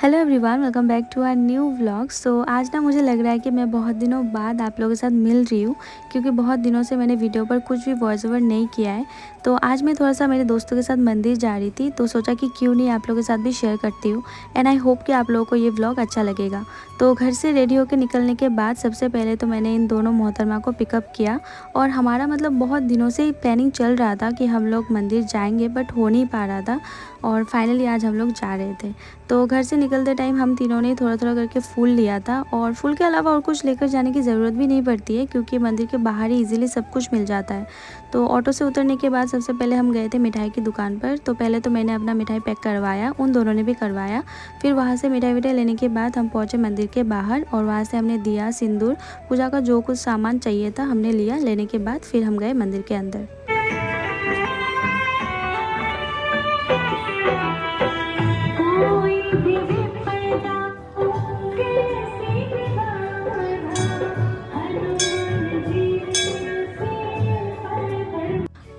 Hello everyone, welcome back to our new vlog. So आज ना मुझे लग रहा है कि मैं बहुत दिनों बाद आप लोगों के साथ मिल रही हूँ, क्योंकि बहुत दिनों से मैंने वीडियो पर कुछ भी वॉइस ओवर नहीं किया है। तो आज मैं थोड़ा सा मेरे दोस्तों के साथ मंदिर जा रही थी, तो सोचा कि क्यों नहीं आप लोगों के साथ भी शेयर करती हूँ। एंड आई होप कि आप लोगों को ये व्लॉग अच्छा लगेगा। तो घर से रेडी होकर निकलने के बाद सबसे पहले तो मैंने इन दोनों मोहतरमा को पिकअप किया। और हमारा मतलब बहुत दिनों से प्लानिंग चल रहा था कि हम लोग मंदिर जाएंगे, बट हो नहीं पा रहा था। और फाइनली आज हम लोग जा रहे थे। तो घर से निकलते टाइम हम तीनों ने थोड़ा थोड़ा करके फूल लिया था, और फूल के अलावा और कुछ लेकर जाने की ज़रूरत भी नहीं पड़ती है, क्योंकि मंदिर के बाहर ही इजीली सब कुछ मिल जाता है। तो ऑटो से उतरने के बाद सबसे पहले हम गए थे मिठाई की दुकान पर। तो पहले तो मैंने अपना मिठाई पैक करवाया, उन दोनों ने भी करवाया। फिर वहाँ से मिठाई विठाई लेने के बाद हम पहुँचे मंदिर के बाहर, और वहाँ से हमने दिया, सिंदूर, पूजा का जो कुछ सामान चाहिए था हमने लिया। लेने के बाद फिर हम गए मंदिर के अंदर।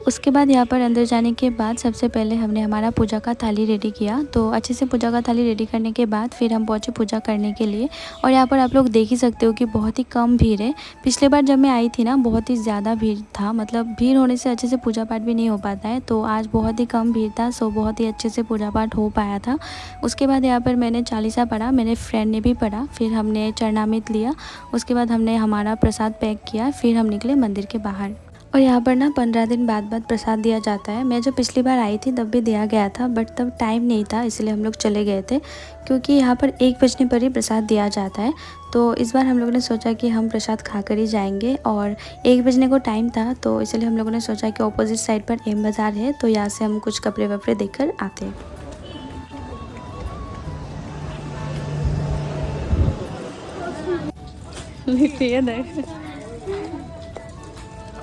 उसके बाद यहाँ पर अंदर जाने के बाद सबसे पहले हमने हमारा पूजा का थाली रेडी किया। तो अच्छे से पूजा का थाली रेडी करने के बाद फिर हम पहुँचे पूजा करने के लिए। और यहाँ पर आप लोग देख ही सकते हो कि बहुत ही कम भीड़ है। पिछले बार जब मैं आई थी ना, बहुत ही ज़्यादा भीड़ था, मतलब भीड़ होने से अच्छे से पूजा पाठ भी नहीं हो पाता है। तो आज बहुत ही कम भीड़ था, सो बहुत ही अच्छे से पूजा पाठ हो पाया था। उसके बाद यहाँ पर मैंने चालीसा पढ़ा, मेरे फ्रेंड ने भी पढ़ा, फिर हमने चरणामृत लिया। उसके बाद हमने हमारा प्रसाद पैक किया, फिर हम निकले मंदिर के बाहर। और यहाँ पर ना 15 दिन बाद प्रसाद दिया जाता है। मैं जब पिछली बार आई थी तब भी दिया गया था, बट तब टाइम नहीं था, इसलिए हम लोग चले गए थे, क्योंकि यहाँ पर 1 बजने पर ही प्रसाद दिया जाता है। तो इस बार हम लोगों ने सोचा कि हम प्रसाद खाकर ही जाएंगे, और 1 बजने को टाइम था, तो इसलिए हम लोगों ने सोचा कि ऑपोजिट साइड पर एम बाज़ार है, तो यहाँ से हम कुछ कपड़े वपड़े देख कर आते हैं।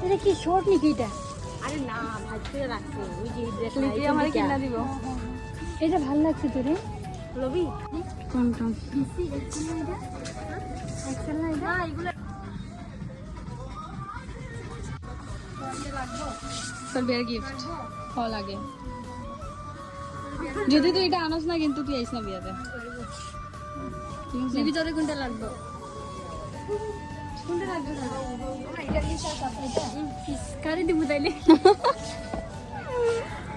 এটা কি শর্ট নাকি এটা? আরে না, ভাজ করে রাখো। ওই যে ড্রেস লিপি আমারে কিনা দিব। এটা ভালো লাগছে তোরে? লবি? কোনটা? দিছি এক্সেল না এটা? এক্সেল না এটা? এগুলো কোনটা লাগবে? তোর বিয়ের গিফট ভালো লাগে। যদি তুই এটা আনস না, কিন্তু তুই আইস না বিয়াতে। লিপি তোরে কোনটা লাগবে? কোনটা লাগবে না? এটা লিসা সাপটা। পিস করে দিব তাইলে।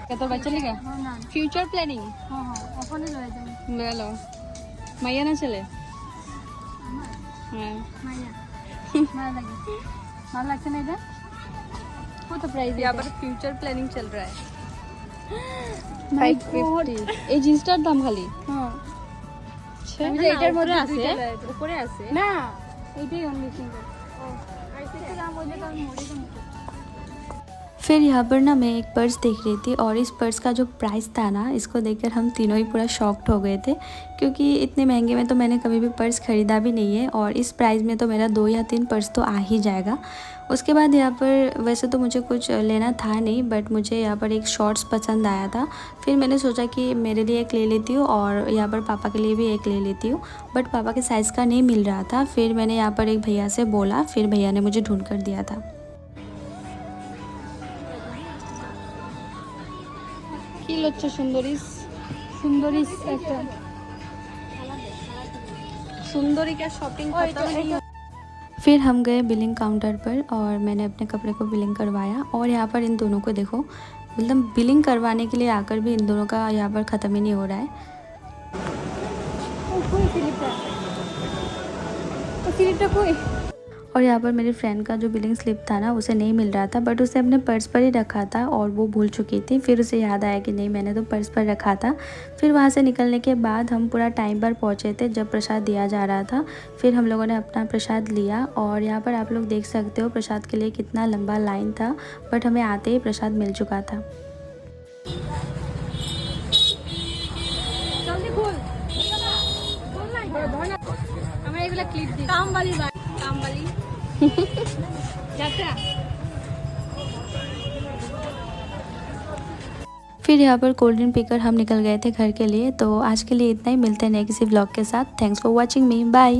কত বাচ্চা লাগা? না। Future planning? হ্যাঁ হ্যাঁ, ওখানে লয়ে যাবেন। বেলো মাইয়া না ছেলে? হ্যাঁ, মাইয়া। ভালো লাগে। ভালো লাগছে না এটা? কত প্রাইস? यहाँ पर फ्यूचर प्लानिंग चल रहा है। My 550 এই জিন্সটার দাম খালি। হ্যাঁ। আচ্ছা, আমি এটার মধ্যে আছে, উপরে আছে না এটাই অনলি সিঙ্গেল। ও আইসে দাম ওই যে আমি মোড়ে দাম। फिर यहाँ पर ना मैं एक पर्स देख रही थी, और इस पर्स का जो प्राइस था ना, इसको देखकर हम तीनों ही पूरा शॉक्ड हो गए थे, क्योंकि इतने महंगे में तो मैंने कभी भी पर्स ख़रीदा भी नहीं है, और इस प्राइस में तो मेरा 2 या 3 पर्स तो आ ही जाएगा। उसके बाद यहाँ पर वैसे तो मुझे कुछ लेना था नहीं, बट मुझे यहाँ पर एक शॉर्ट्स पसंद आया था। फिर मैंने सोचा कि मेरे लिए एक ले लेती हूँ, और यहाँ पर पापा के लिए भी एक ले लेती हूँ, बट पापा के साइज़ का नहीं मिल रहा था। फिर मैंने यहाँ पर एक भैया से बोला, फिर भैया ने मुझे ढूंढ कर दिया था। কি লচ্ছে সুন্দরীস? সুন্দরী একটা सुंदरी का शॉपिंग खत्म नहीं। फिर हम गए बिलिंग काउंटर पर, और मैंने अपने कपड़े को बिलिंग करवाया। और यहाँ पर इन दोनों को देखो, मतलब बिलिंग करवाने के लिए आकर भी इन दोनों का यहाँ पर ख़त्म ही नहीं हो रहा है। কই স্লিপটা? স্লিপটা কই? और यहाँ पर मेरी फ्रेंड का जो बिलिंग स्लिप था ना, उसे नहीं मिल रहा था, बट उसे अपने पर्स पर ही रखा था, और वो भूल चुकी थी। फिर उसे याद आया कि नहीं, मैंने तो पर्स पर रखा था। फिर वहाँ से निकलने के बाद हम पूरा टाइम पर पहुँचे थे जब प्रसाद दिया जा रहा था। फिर हम लोगों ने अपना प्रसाद लिया, और यहाँ पर आप लोग देख सकते हो प्रसाद के लिए कितना लंबा लाइन था, बट हमें आते ही प्रसाद मिल चुका था। জলদি খোল। খোল না ধর না। আমরা এগুলা ক্লিপ দিই। কামবালি ভাই, কামবালি। যাত্রা। फिर यहाँ पर कोल्ड ड्रिंक पीकर हम निकल गए थे घर के लिए। तो आज के लिए इतना ही, मिलते हैं नए किसी व्लॉग के साथ। Thanks for watching me, bye.